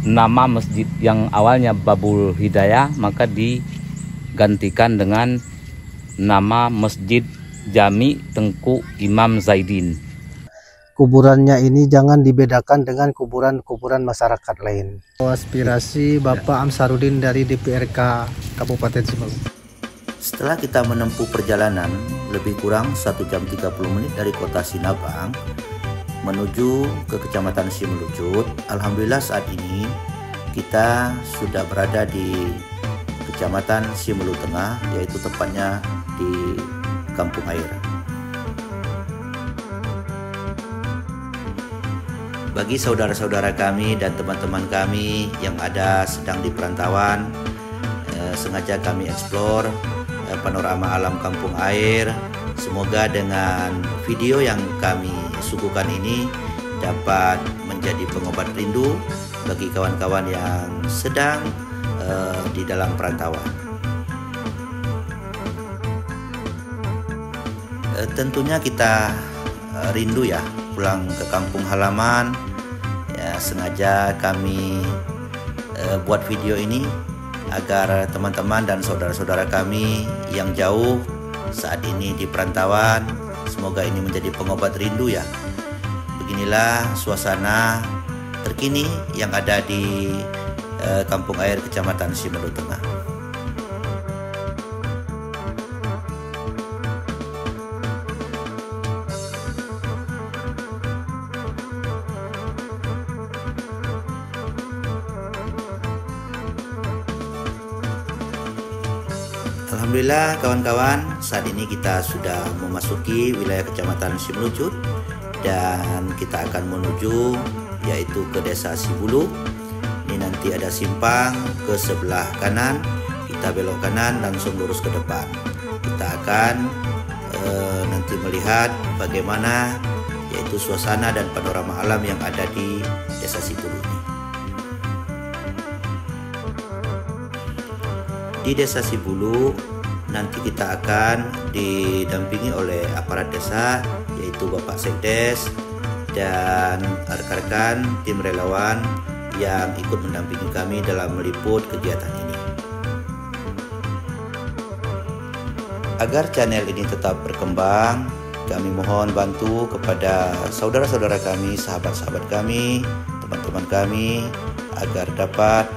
nama masjid yang awalnya Babul Hidayah maka digantikan dengan nama Masjid Jami Tengku Imam Zaidin. Kuburannya ini jangan dibedakan dengan kuburan-kuburan masyarakat lain. Aspirasi Bapak Amsarudin dari DPRK Kabupaten Simalungun. Setelah kita menempuh perjalanan lebih kurang 1 jam 30 menit dari kota Sinabang menuju ke Kecamatan Simelucut, alhamdulillah saat ini kita sudah berada di Kecamatan Simelu Tengah, yaitu tepatnya di Kampung Air. Bagi saudara-saudara kami dan teman-teman kami yang ada sedang di perantauan, sengaja kami eksplor panorama alam Kampung Air. Semoga dengan video yang kami suguhkan ini dapat menjadi pengobat rindu bagi kawan-kawan yang sedang di dalam perantauan. Tentunya kita rindu ya pulang ke kampung halaman. Ya, sengaja kami buat video ini agar teman-teman dan saudara-saudara kami yang jauh saat ini di perantauan, semoga ini menjadi pengobat rindu ya. Beginilah suasana terkini yang ada di Kampung Air Kecamatan Simelu Tengah. Alhamdulillah kawan-kawan, saat ini kita sudah memasuki wilayah Kecamatan Simelucut dan kita akan menuju yaitu ke Desa Sibulu. Ini nanti ada simpang ke sebelah kanan, kita belok kanan langsung lurus ke depan. Kita akan nanti melihat bagaimana yaitu suasana dan panorama alam yang ada di Desa Sibulu ini. Di Desa Sibulu nanti kita akan didampingi oleh aparat desa yaitu Bapak Sekdes dan rekan-rekan tim relawan yang ikut mendampingi kami dalam meliput kegiatan ini. Agar channel ini tetap berkembang, kami mohon bantu kepada saudara-saudara kami, sahabat-sahabat kami, teman-teman kami agar dapat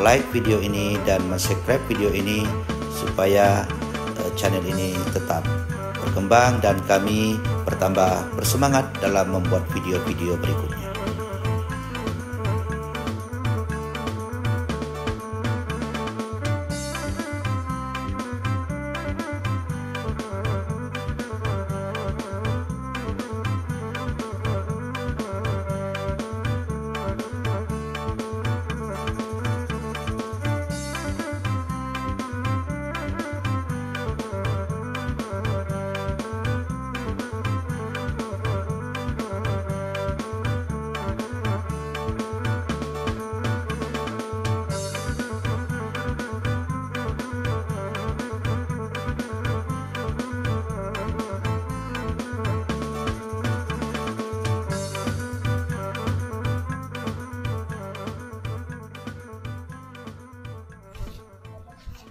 like video ini dan subscribe video ini supaya channel ini tetap berkembang dan kami bertambah bersemangat dalam membuat video-video berikutnya.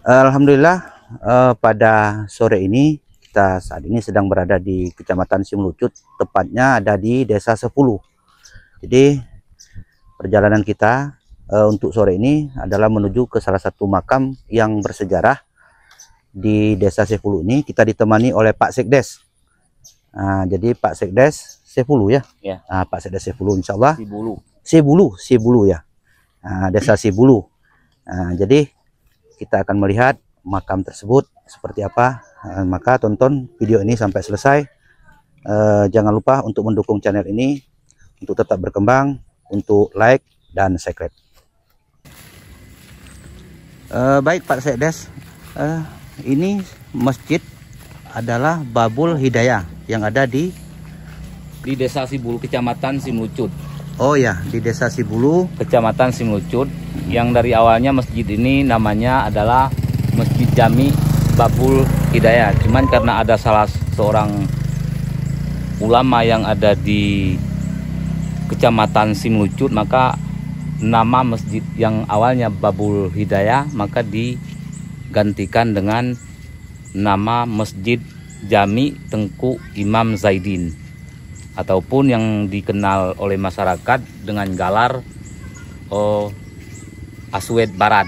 Alhamdulillah pada sore ini kita saat ini sedang berada di Kecamatan Simelucut, tepatnya ada di Desa Sepuluh. Jadi perjalanan kita untuk sore ini adalah menuju ke salah satu makam yang bersejarah di Desa Sepuluh ini. Kita ditemani oleh Pak Sekdes. Jadi Pak Sekdes Sepuluh ya. Ya. Pak Sekdes Sepuluh insya Allah. Sibulu ya. Desa Sibulu. Jadi kita akan melihat makam tersebut seperti apa. Maka tonton video ini sampai selesai. Jangan lupa untuk mendukung channel ini untuk tetap berkembang, untuk like dan subscribe. Baik Pak Sekdes, ini masjid adalah Babul Hidayah yang ada di Desa Sibulu, Kecamatan Simelucut. Oh ya, di Desa Sibulu, Kecamatan Simelucut, yang dari awalnya masjid ini namanya adalah Masjid Jami Babul Hidayah. Cuman karena ada salah seorang ulama yang ada di Kecamatan Simelucut, maka nama masjid yang awalnya Babul Hidayah maka digantikan dengan nama Masjid Jami Tengku Imam Zaidin, ataupun yang dikenal oleh masyarakat dengan gelar Aswed Barat.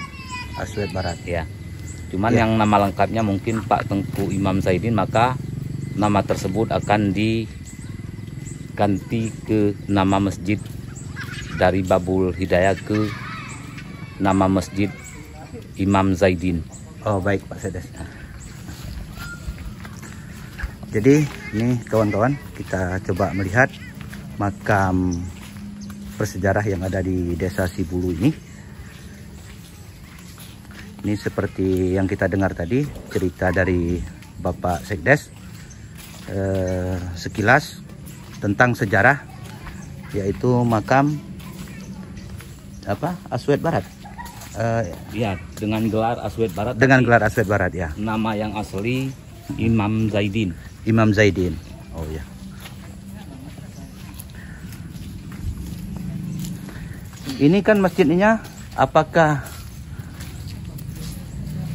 Aswed Barat. Ya. Cuman yang nama lengkapnya mungkin Pak Tengku Imam Zaidin, maka nama tersebut akan diganti ke nama masjid dari Babul Hidayah ke nama Masjid Imam Zaidin. Oh baik Pak Sedes. Jadi ini kawan-kawan, kita coba melihat makam bersejarah yang ada di Desa Sibulu ini. Ini seperti yang kita dengar tadi, cerita dari Bapak Sekdes sekilas tentang sejarah, yaitu makam Aswed Barat. Ya, dengan gelar Aswed Barat. Dengan gelar Aswed Barat ya. Nama yang asli Imam Zaidin. Imam Zaidin. Oh ya. Ini kan masjidnya apakah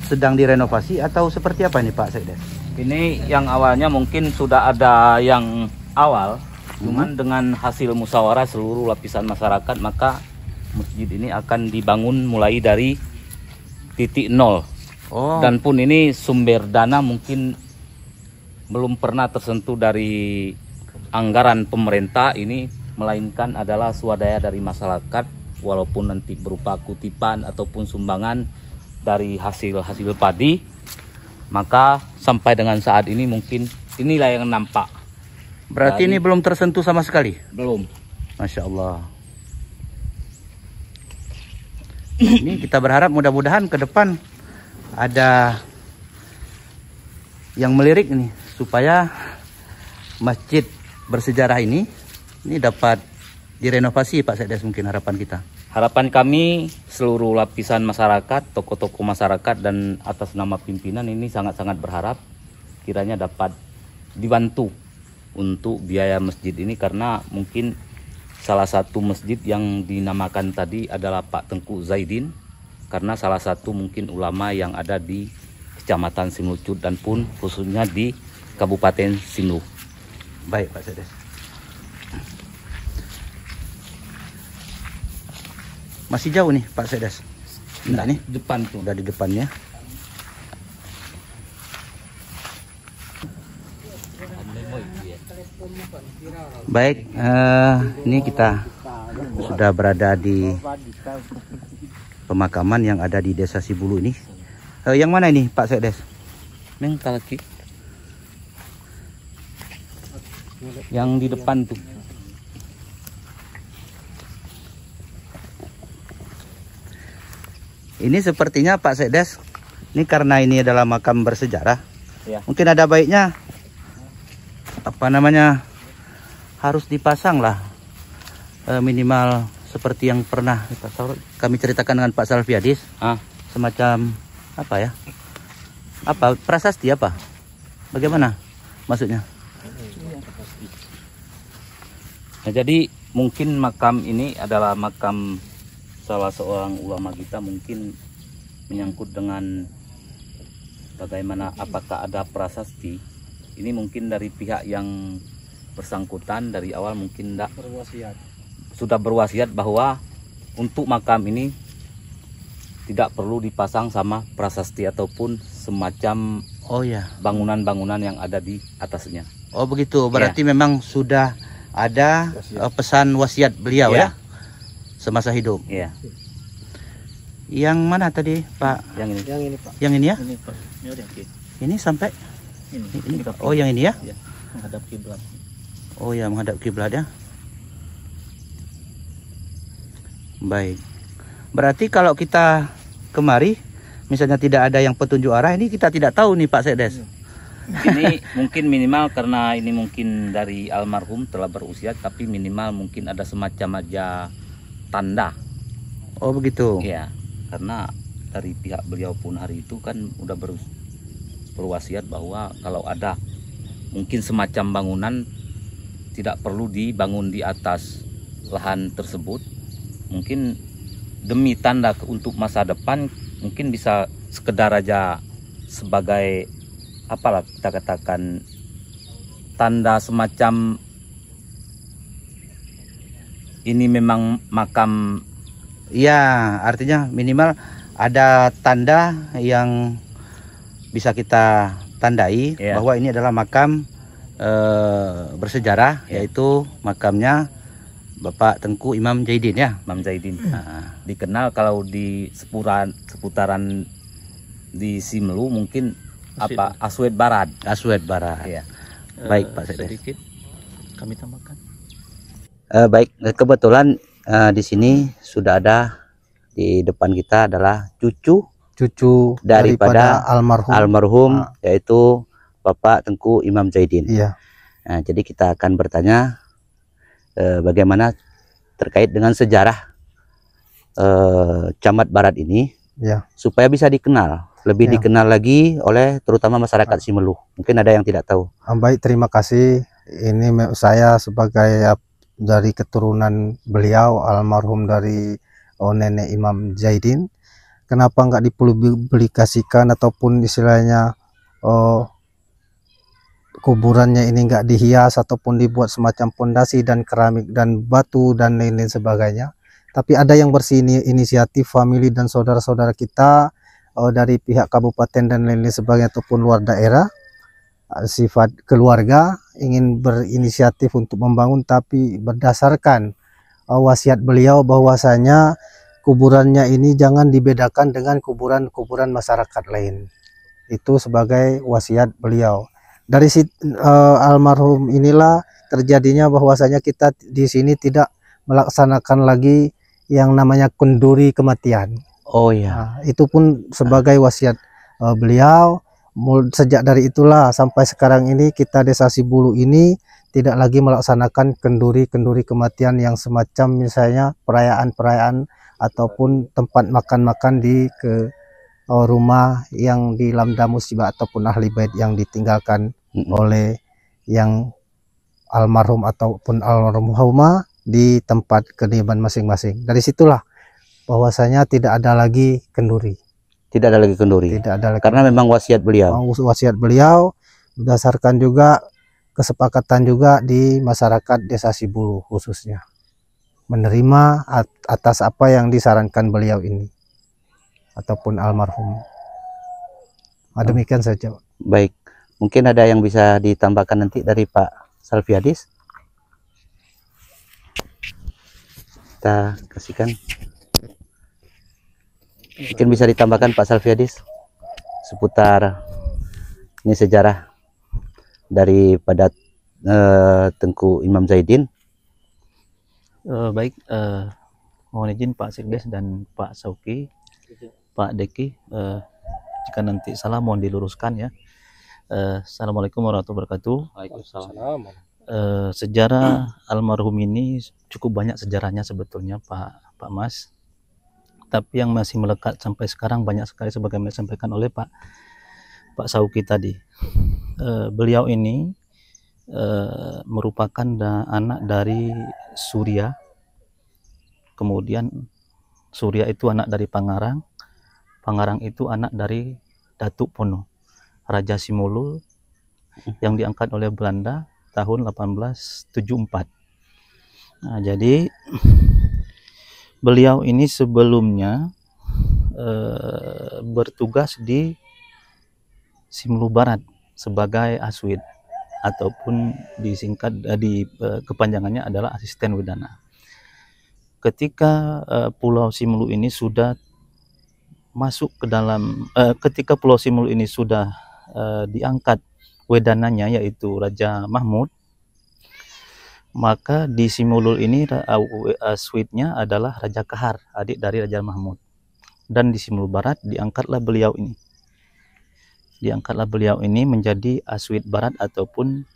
sedang direnovasi atau seperti apa nih Pak Sekdes? Ini yang awalnya mungkin sudah ada yang awal, cuman dengan hasil musyawarah seluruh lapisan masyarakat, maka masjid ini akan dibangun mulai dari titik nol. Oh. Dan pun ini sumber dana mungkin belum pernah tersentuh dari anggaran pemerintah ini, melainkan adalah swadaya dari masyarakat, walaupun nanti berupa kutipan ataupun sumbangan dari hasil padi. Maka sampai dengan saat ini mungkin inilah yang nampak. Berarti ini belum tersentuh sama sekali? Belum. Masya Allah. Ini kita berharap mudah-mudahan ke depan ada yang melirik ini, supaya masjid bersejarah ini dapat direnovasi Pak Sekdes, mungkin harapan kita. Harapan kami seluruh lapisan masyarakat, tokoh-tokoh masyarakat dan atas nama pimpinan ini sangat-sangat berharap kiranya dapat dibantu untuk biaya masjid ini, karena mungkin salah satu masjid yang dinamakan tadi adalah Pak Tengku Zaidin, karena salah satu mungkin ulama yang ada di Kecamatan Simlucut dan pun khususnya di Kabupaten Simlu. Baik Pak Sekdes. Masih jauh nih Pak Sekdes. Nah, nih Depan tuh. udah di depannya. Baik, ini kita sudah berada di pemakaman yang ada di Desa Sibulu ini. Yang mana ini Pak Sekdes? Neng talaki. Yang di depan tuh. Ini sepertinya Pak Sekdes, ini karena ini adalah makam bersejarah, Ya. mungkin ada baiknya harus dipasang lah minimal seperti yang pernah kami ceritakan dengan Pak Salviadis, semacam prasasti apa? Bagaimana maksudnya? Nah, jadi mungkin makam ini adalah makam salah seorang ulama kita, mungkin menyangkut dengan bagaimana apakah ada prasasti. Ini mungkin dari pihak yang bersangkutan dari awal mungkin sudah berwasiat bahwa untuk makam ini tidak perlu dipasang sama prasasti ataupun semacam bangunan-bangunan yang ada di atasnya. Oh begitu, berarti memang sudah ada pesan wasiat beliau ya? Semasa hidup. Iya. Yang mana tadi Pak? Yang ini. Yang ini Pak. Yang ini ya? Ini Pak. Ini sampai ini. Oh yang ini ya? Menghadap kiblat. Oh ya, menghadap kiblat ya. Baik. Berarti kalau kita kemari misalnya tidak ada yang petunjuk arah, ini kita tidak tahu nih Pak Sekdes. Ini mungkin minimal karena ini mungkin dari almarhum telah berusia, tapi minimal mungkin ada semacam aja tanda. Oh begitu. Ya, karena dari pihak beliau pun hari itu kan udah berwasiat bahwa kalau ada mungkin semacam bangunan tidak perlu dibangun di atas lahan tersebut. Mungkin demi tanda untuk masa depan, mungkin bisa sekedar aja sebagai apalah kita katakan tanda semacam ini memang makam. Ya, artinya minimal ada tanda yang bisa kita tandai bahwa ini adalah makam bersejarah, yaitu makamnya Bapak Tengku Imam Zaidin ya. Imam Zaidin. Dikenal kalau di seputaran di Simelu mungkin apa Aswed Barat. Aswed Barat. Ya. Baik Pak Sekdes. Sedikit kami tambahkan. Baik, kebetulan di sini sudah ada di depan kita adalah cucu daripada almarhum yaitu Bapak Tengku Imam Zaidin. Iya. Nah, jadi kita akan bertanya bagaimana terkait dengan sejarah Camat Barat ini, ya, supaya bisa dikenal, lebih dikenal lagi oleh terutama masyarakat Simelu. Mungkin ada yang tidak tahu. Baik, terima kasih. Ini saya sebagai dari keturunan beliau almarhum dari nenek Imam Zaidin. Kenapa nggak dipublikasikan ataupun istilahnya kuburannya ini nggak dihias ataupun dibuat semacam pondasi dan keramik dan batu dan lain-lain sebagainya. Tapi ada yang inisiatif famili dan saudara-saudara kita dari pihak kabupaten dan lain-lain sebagainya ataupun luar daerah, sifat keluarga ingin berinisiatif untuk membangun, tapi berdasarkan wasiat beliau bahwasanya kuburannya ini jangan dibedakan dengan kuburan-kuburan masyarakat lain. Itu sebagai wasiat beliau. Dari almarhum inilah terjadinya bahwasanya kita di sini tidak melaksanakan lagi yang namanya kenduri kematian. Oh ya. Nah, itu pun sebagai wasiat beliau. Sejak dari itulah sampai sekarang ini kita Desa Sibulu ini tidak lagi melaksanakan kenduri-kenduri kematian yang semacam misalnya perayaan-perayaan ataupun tempat makan-makan di rumah yang di lamda musibah ataupun ahli bait yang ditinggalkan oleh yang almarhum ataupun almarhumah di tempat kediaman masing-masing. Dari situlah bahwasanya tidak ada lagi kenduri. Tidak ada lagi kenduri. Tidak ada lagi. Karena memang wasiat beliau. Wasiat beliau berdasarkan juga kesepakatan juga di masyarakat Desa Sibulu khususnya menerima atas apa yang disarankan beliau ini ataupun almarhum. Demikian saja. Baik, mungkin ada yang bisa ditambahkan nanti dari Pak Salviadis. Kita kasihkan. Mungkin bisa ditambahkan Pak Salviadis seputar ini sejarah daripada Tengku Imam Zaidin. Baik, mohon izin Pak Sekdes dan Pak Sauki, Pak Deki, jika nanti salah mohon diluruskan ya. Assalamualaikum warahmatullahi wabarakatuh. Waalaikumsalam. Sejarah almarhum ini cukup banyak sejarahnya sebetulnya Pak Mas. Tapi yang masih melekat sampai sekarang banyak sekali sebagaimana disampaikan oleh Pak Sauki tadi. Beliau ini merupakan anak dari Surya. Kemudian Surya itu anak dari Pangarang. Pangarang itu anak dari Datuk Pono, Raja Simulu yang diangkat oleh Belanda tahun 1874. Nah, jadi beliau ini sebelumnya bertugas di Simelu Barat sebagai aswid ataupun disingkat kepanjangannya adalah asisten wedana. Ketika Pulau Simelu ini sudah masuk ke dalam, ketika Pulau Simelu ini sudah diangkat wedananya yaitu Raja Mahmud, maka di Simelu ini aswidnya adalah Raja Kahar, adik dari Raja Mahmud. Dan di Simelu Barat diangkatlah beliau ini. Diangkatlah beliau ini menjadi aswid Barat ataupun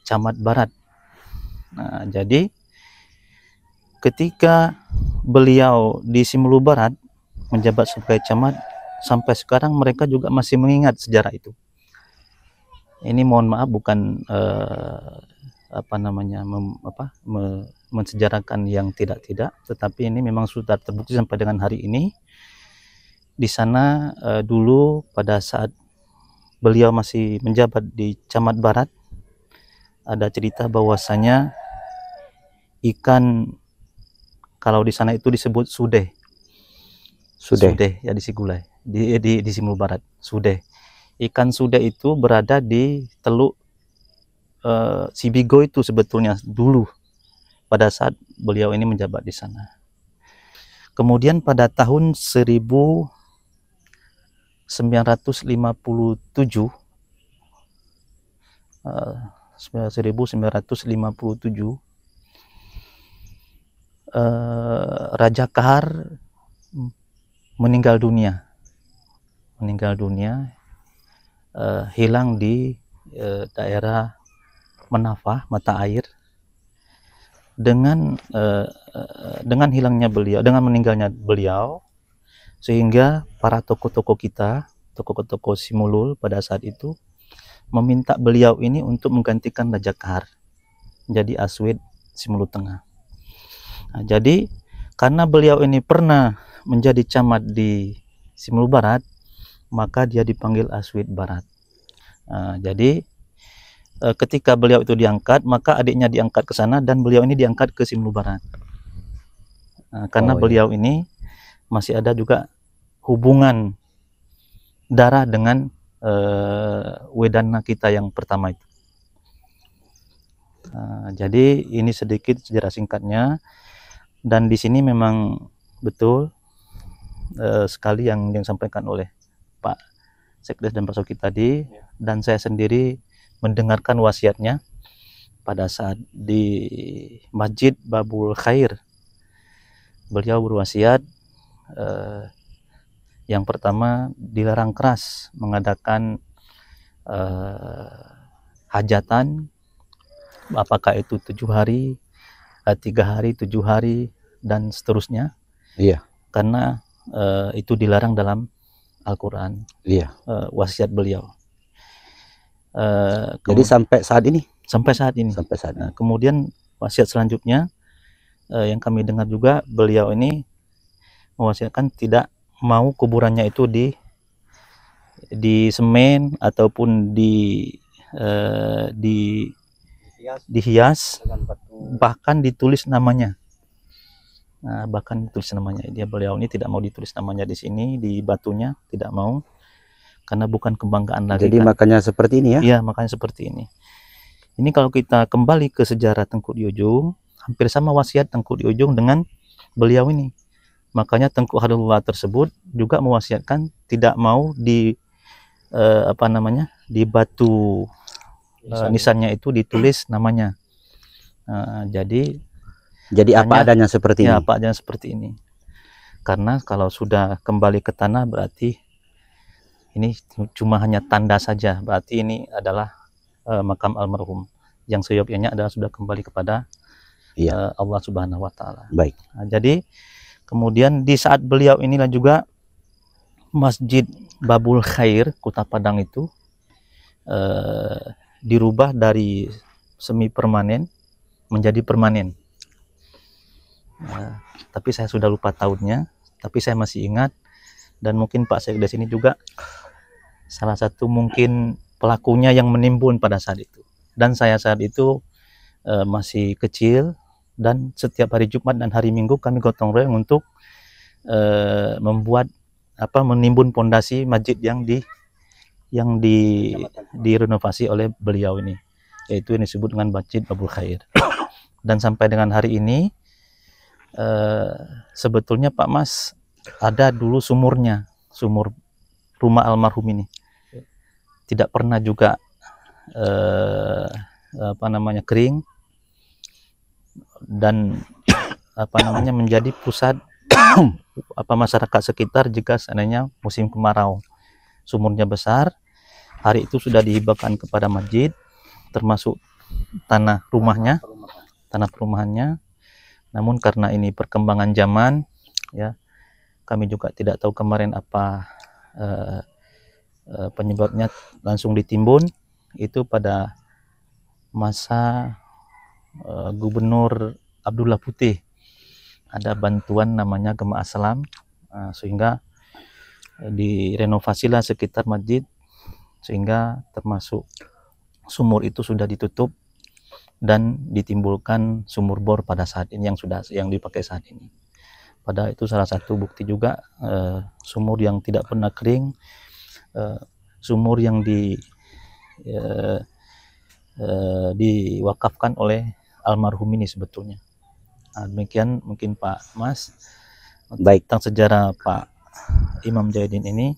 camat Barat. Nah, jadi ketika beliau di Simelu Barat menjabat sebagai camat, sampai sekarang mereka juga masih mengingat sejarah itu. Ini mohon maaf bukan mensejarahkan yang tidak, tetapi ini memang sudah terbukti sampai dengan hari ini. Di sana dulu pada saat beliau masih menjabat di Camat Barat, ada cerita bahwasanya ikan, kalau di sana itu disebut sudeh ya, di Sigulai, di Simulu Barat, sudeh. Ikan sudeh itu berada di Teluk Sibigo itu sebetulnya dulu pada saat beliau ini menjabat di sana. Kemudian pada tahun 1957 Raja Kahar meninggal dunia, hilang di daerah Menafah, mata air. Dengan meninggalnya beliau, sehingga para tokoh-tokoh kita, tokoh-tokoh Simulul pada saat itu meminta beliau ini untuk menggantikan Raja Kahar menjadi Aswid Simulu Tengah. Nah, jadi karena beliau ini pernah menjadi camat di Simulu Barat, maka dia dipanggil Aswid Barat. Nah, jadi ketika beliau itu diangkat, maka adiknya diangkat ke sana dan beliau ini diangkat ke Simulu Barat. Nah, karena beliau ini masih ada juga hubungan darah dengan Wedana kita yang pertama itu. Jadi ini sedikit sejarah singkatnya, dan di sini memang betul sekali yang disampaikan oleh Pak Sekdes dan Pak Soki tadi, dan saya sendiri mendengarkan wasiatnya pada saat di Masjid Babul Khair. Beliau berwasiat yang pertama, dilarang keras mengadakan hajatan, apakah itu 7 hari, 3 hari, 7 hari, dan seterusnya. Iya. Karena itu dilarang dalam Al-Quran. Iya. Wasiat beliau. Jadi sampai saat ini. Nah, kemudian wasiat selanjutnya yang kami dengar juga, beliau ini mewasiatkan tidak mau kuburannya itu di semen ataupun dihias, bahkan ditulis namanya. Nah, bahkan ditulis namanya. Beliau ini tidak mau ditulis namanya di sini, di batunya, tidak mau, karena bukan kebanggaan lagi. Jadi kan? Makanya seperti ini ya? Iya, makanya seperti ini. Ini kalau kita kembali ke sejarah Tengku di Ujung, hampir sama wasiat Tengku di Ujung dengan beliau ini. Makanya Tengku Hadullah tersebut juga mewasiatkan tidak mau di di batu nisannya itu ditulis namanya. Jadi apa adanya seperti ini. Apa adanya seperti ini. Karena kalau sudah kembali ke tanah, berarti ini cuma hanya tanda saja. Berarti ini adalah makam almarhum, yang seyogyanya adalah sudah kembali kepada Allah Subhanahu wa Ta'ala. Baik. Nah, jadi kemudian di saat beliau inilah juga Masjid Babul Khair Kota Padang itu dirubah dari semi permanen menjadi permanen. Tapi saya sudah lupa tahunnya, tapi saya masih ingat, dan mungkin Pak Sekdes ini juga salah satu mungkin pelakunya yang menimbun pada saat itu. Dan saya saat itu masih kecil, dan setiap hari Jumat dan hari Minggu kami gotong royong untuk menimbun pondasi masjid yang direnovasi oleh beliau ini, yaitu yang disebut dengan Masjid Babul Khair. Dan sampai dengan hari ini sebetulnya Pak Mas ada dulu sumur rumah almarhum ini, tidak pernah juga kering, dan menjadi pusat masyarakat sekitar jika seandainya musim kemarau. Sumurnya besar, hari itu sudah dihibahkan kepada masjid, termasuk tanah perumahannya. Namun karena ini perkembangan zaman, ya, kami juga tidak tahu kemarin apa penyebabnya langsung ditimbun. Itu pada masa Gubernur Abdullah Putih ada bantuan namanya Gema Aslam, sehingga direnovasilah sekitar masjid, sehingga termasuk sumur itu sudah ditutup dan ditimbulkan sumur bor pada saat ini yang dipakai saat ini. Pada itu salah satu bukti juga sumur yang tidak pernah kering, sumur yang diwakafkan oleh almarhum ini sebetulnya. Demikian mungkin Pak Mas. Baik. Tentang sejarah Pak Imam Zainuddin ini.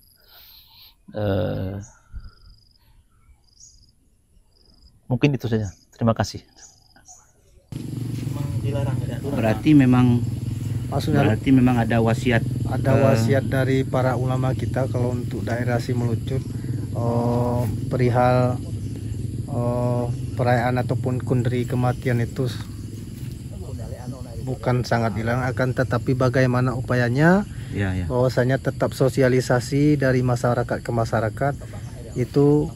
Mungkin itu saja. Terima kasih. Berarti memang Maksudnya ada wasiat. ada wasiat dari para ulama kita kalau untuk daerah Simelucut, perihal perayaan ataupun kundri kematian itu bukan sangat hilang, akan tetapi bagaimana upayanya, Ya, ya. bahwasanya tetap sosialisasi dari masyarakat ke masyarakat itu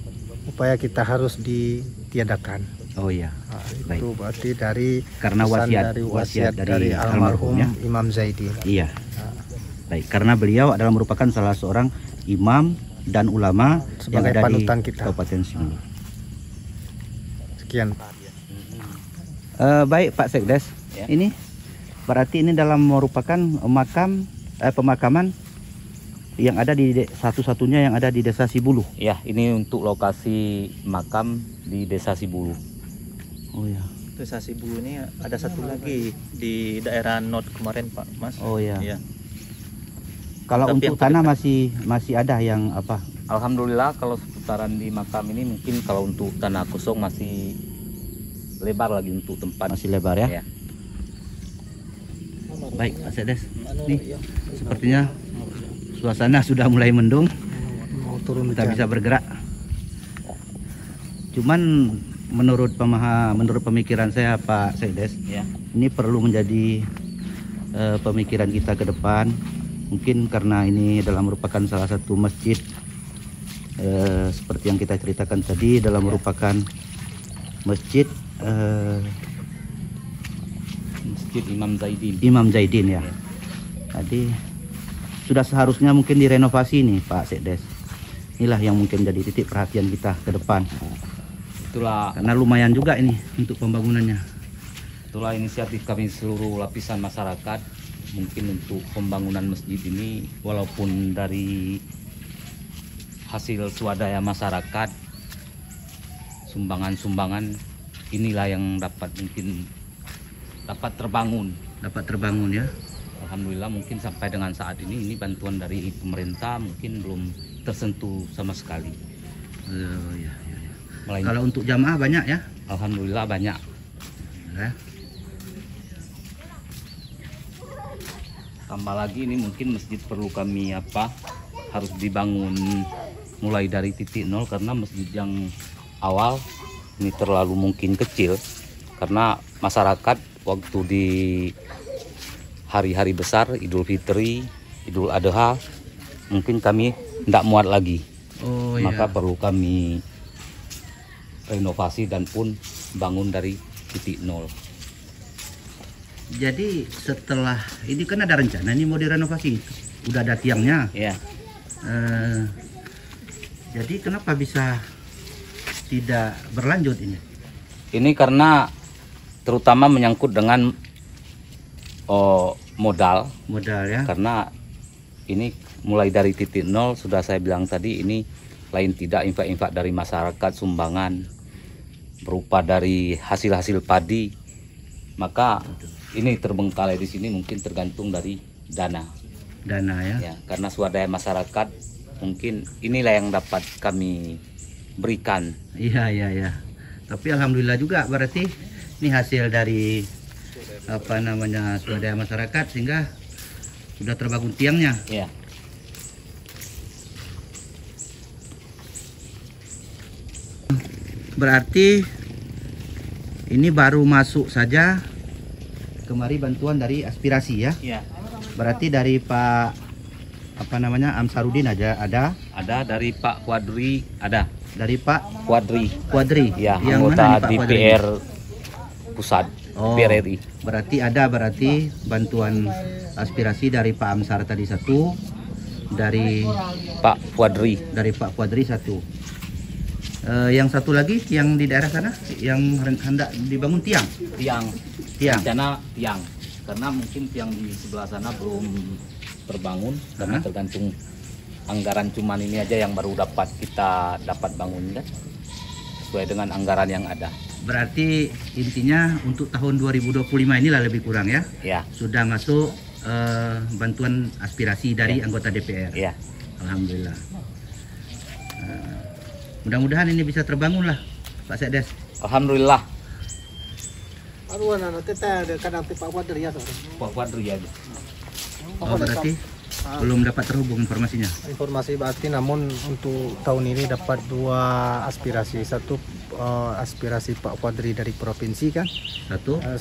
upaya kita harus ditiadakan. Oh ya. Nah, Baik. itu berarti dari Karena pesan wasiat dari almarhum almarhum, ya? Imam Zainuddin. Iya. Baik, karena beliau adalah merupakan salah seorang imam dan ulama Sebagai yang ada panutan di kita. Kabupaten Simeulue. Sekian. Baik Pak Sekdes, Ya. ini berarti ini dalam merupakan pemakaman yang ada di satu-satunya yang ada di Desa Sibulu. Ya, ini untuk lokasi makam di Desa Sibulu. Oh ya. Desa Sibulu ini ada satu lagi di daerah Not kemarin Pak Mas. Oh ya. Iya. Kalau Tapi untuk yang tanah masih ada yang apa? Alhamdulillah kalau seputaran di makam ini mungkin kalau untuk tanah kosong masih lebar lagi untuk tempat. Masih lebar ya? Ya. Baik Pak Sekdes. Nih sepertinya suasana sudah mulai mendung. Mau turun Kita hujan. bisa bergerak. Cuman menurut pemikiran saya Pak Sekdes, Ya. ini perlu menjadi pemikiran kita ke depan. Mungkin karena ini adalah merupakan salah satu masjid seperti yang kita ceritakan tadi, dalam merupakan masjid Masjid Imam Zainuddin. Imam Zainuddin ya. Tadi sudah seharusnya mungkin direnovasi nih Pak Sekdes. Inilah yang mungkin jadi titik perhatian kita ke depan. Itulah Karena lumayan juga ini untuk pembangunannya. Itulah inisiatif kami seluruh lapisan masyarakat mungkin untuk pembangunan masjid ini, walaupun dari hasil swadaya masyarakat, sumbangan-sumbangan inilah yang dapat terbangun. Dapat terbangun ya. Alhamdulillah mungkin sampai dengan saat ini bantuan dari pemerintah mungkin belum tersentuh sama sekali. Ya. Melainkan, Kalau untuk jamaah banyak ya. alhamdulillah banyak. Ya. Tambah lagi ini mungkin masjid perlu kami harus dibangun mulai dari titik nol, karena masjid yang awal ini terlalu mungkin kecil, karena masyarakat waktu di hari-hari besar Idul Fitri, Idul Adha mungkin kami tidak muat lagi. Oh Maka ya. perlu kami renovasi dan pun bangun dari titik nol. Jadi setelah ini kan ada rencana ini mau direnovasi, udah ada tiangnya. Ya, Jadi kenapa bisa tidak berlanjut ini? ini karena terutama menyangkut dengan modal. Modal ya. Karena ini mulai dari titik nol, sudah saya bilang tadi, ini lain tidak infak-infak dari masyarakat, sumbangan berupa dari hasil-hasil padi. Maka ini terbengkalai di sini mungkin tergantung dari dana Ya. ya, karena swadaya masyarakat mungkin inilah yang dapat kami berikan. Iya. Tapi alhamdulillah juga berarti ini hasil dari swadaya masyarakat sehingga sudah terbangun tiangnya. Ya, Berarti ini baru masuk saja kemari bantuan dari aspirasi ya. ya. Berarti dari Pak Amsarudin aja ada, Ada dari Pak Kuadri, ada dari Pak Kuadri, Kuadri ya, yang anggota mana nih Pak Kuadri? DPR pusat Oh, PRRI. berarti bantuan aspirasi dari Pak Amsar tadi satu, dari Pak Kuadri. Kuadri satu. Yang satu lagi yang di daerah sana yang hendak dibangun tiang. Rencana tiang. Karena mungkin tiang di sebelah sana belum terbangun karena tergantung anggaran, cuman ini aja yang baru kita dapat bangun kan. Sesuai dengan anggaran yang ada. Berarti intinya untuk tahun 2025 inilah lebih kurang ya. Ya. Sudah masuk bantuan aspirasi dari anggota DPR. Ya. Alhamdulillah. Mudah-mudahan ini bisa terbangun lah, Pak Sekdes. Alhamdulillah. Pak Kuadri aja. Oh, berarti belum dapat terhubung informasinya. Informasi berarti, namun untuk tahun ini dapat 2 aspirasi. Satu aspirasi Pak Kuadri dari provinsi kan.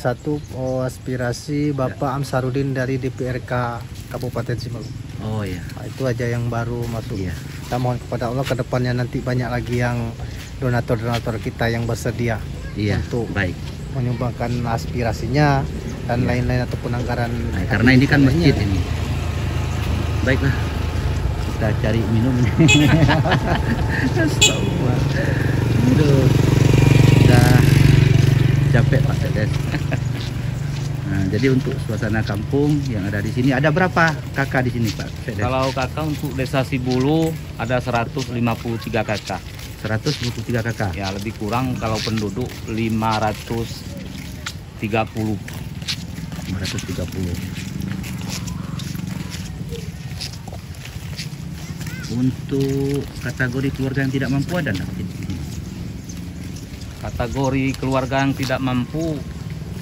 Satu aspirasi Bapak Amsarudin dari DPRK Kabupaten Simalungun. Oh ya. Nah, itu aja yang baru masuk. Iya. Kita mohon kepada Allah ke depannya nanti banyak lagi yang donatur-donatur kita yang bersedia Iya. untuk Baik. menyumbangkan aspirasinya dan lain-lain ataupun anggaran. Nah, karena ini kan masjid ini. Baiklah. Kita cari minum. Astagfirullah. Aduh. Udah capek Pak Sekdes. Nah, jadi untuk suasana kampung yang ada di sini, ada berapa kakak di sini Pak Sekdes? Kalau kakak untuk desa Sibulu ada 153 kakak. 123 kakak. Ya lebih kurang kalau penduduk 530. 530. Untuk kategori keluarga yang tidak mampu ada enggak? Kategori keluarga yang tidak mampu,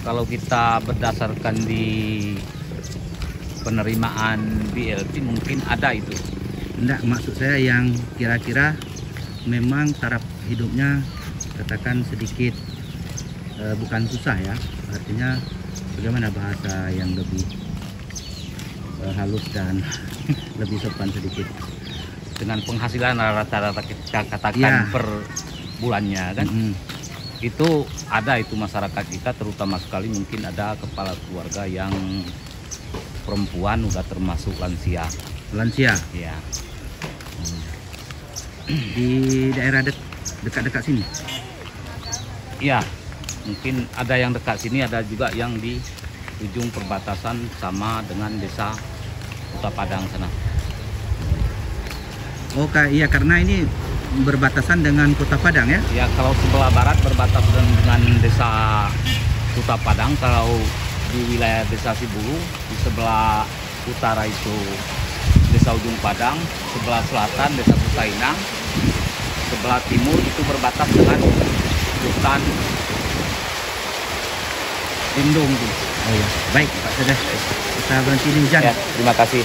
kalau kita berdasarkan di penerimaan BLT mungkin ada itu. Enggak, maksud saya yang kira-kira memang taraf hidupnya katakan sedikit bukan susah ya. Artinya bagaimana bahasa yang lebih halus dan lebih sopan sedikit. Dengan penghasilan rata-rata kita katakan Ya. per bulannya kan. Itu ada itu masyarakat kita, terutama sekali mungkin ada kepala keluarga yang perempuan udah termasuk lansia. Lansia Ya. di daerah dekat-dekat sini. Iya, mungkin ada yang dekat sini, ada juga yang di ujung perbatasan sama dengan desa Kota Padang sana. Oh iya, karena ini berbatasan dengan Kota Padang ya. Ya, kalau sebelah barat berbatasan dengan desa Kota Padang, kalau di wilayah desa Sibulu, di sebelah utara itu desa Ujung Padang, sebelah selatan desa Kutainang, sebelah timur itu berbatas dengan hutan lindung. Oh iya. Baik Pak, sudah kita berhenti ini hujan. Ya, terima kasih.